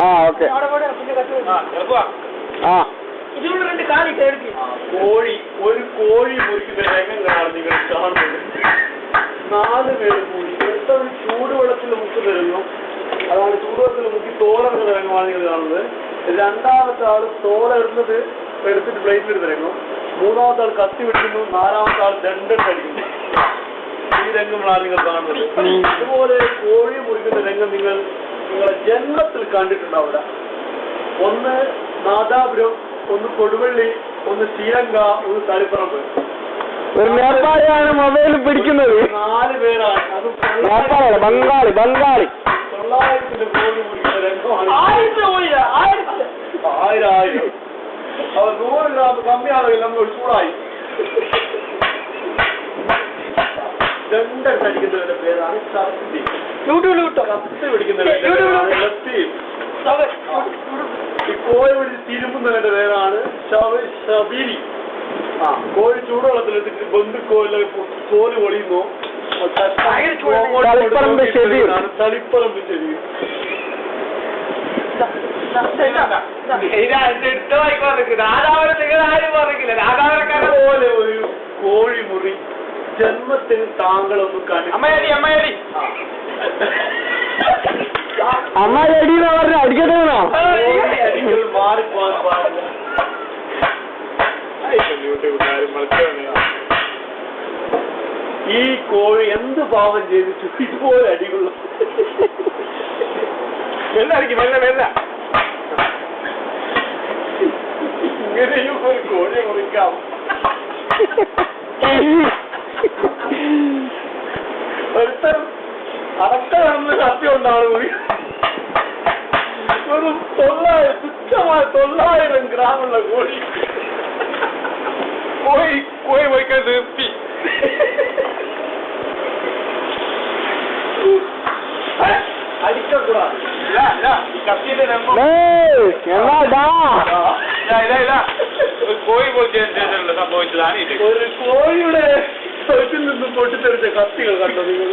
Okay. കോഴി ഒരു കോഴി മുറിക്കുന്ന രംഗങ്ങളാണ് നിങ്ങൾ കാണുന്നത്. 4 പേര് കൂടി എത്ര ചൂടുവെള്ളത്തിൽ മുക്കി തരുന്നു. അതാണ് ചൂടുവെള്ളത്തിൽ മുക്കി തോളെടുക്കുന്ന രംഗമാണ് നിങ്ങൾ കാണുന്നത്. രണ്ടാമത്തെ ആൾ തോളെടുന്നത് എടുത്തിട്ട് പ്ലേറ്റിൽ തരുന്നു. മൂന്നാമത്തെ ആൾ കത്തി പിടിക്കുന്നു. നാലാമത്തെ ആൾ ദണ്ഡടിക്കുന്നു. ഈ രംഗങ്ങളാണ് നിങ്ങൾ കാണുന്നത്. ഇതുപോലെ കോഴി മുറിക്കുന്ന രംഗം നിങ്ങളെ ജന്മത്തിൽ കണ്ടിട്ടുണ്ടാവില്ല. ഒന്ന് നാദാപുരം, ഒന്ന് കൊടുവള്ളി, ഒന്ന് ശ്രീലങ്ക, ഒന്ന് തളിപ്പറമ്പ്. ഒരു നേപ്പാളിയാണ് മൊബൈൽ പിടിക്കുന്നത്. 4 പേരാണ്. അത് ബംഗാളി 900 കോഴി മുറിക്കുന്ന രംഗമാണ്. 1000 അവർ 100 ഗ്രാം കമ്മിയാണെങ്കിൽ നമ്മൾ ചൂടായി. ദണ്ഡടിക്കുന്നവരുടെ പേരാണ് കത്തി. കത്തി പിടിക്കുന്നവരുടെ ഈ കോഴി പിടിച്ച് തിരുമ്പുന്നവരുടെ പേരാണ് ശബിരി. കോഴി ചൂടുവെള്ളത്തിലെത്തിട്ട് ബന്ധുക്കോല കോല് പൊളിയുന്നു. തളിപ്പറമ്പ് ശരി. പോലെ ഒരു കോഴി മുറി ജന്മത്തിന് താങ്കളൊന്നും കണ്ടു. അമ്മയടി പറഞ്ഞ അടിക്കണോ? അടികൾ മാറിപ്പോകാൻ പാടില്ല. ഈ കോഴി എന്ത് പാവം ചെയ്തിട്ട് ഇതുപോലെ അടികൊള്ള ഇങ്ങനെയും ഒരു കോഴി മുറിക്കാം. ഒരുത്തരം അടക്കളന്ന് സത്യം ഉണ്ടാണ് മുറി. ഒരു 900 തുച്ഛമായ 900 ഗ്രാമുള്ള കോഴി പോയിക്കാൻ നിർത്തി. അടിക്കൂടാ. കോഴി സംഭവിച്ചതാണ്. ഒരു കോഴിയുടെ തൊഴിൽ നിന്നും പൊട്ടിത്തെറിച്ച കത്തികൾ കണ്ടോ നിങ്ങൾ?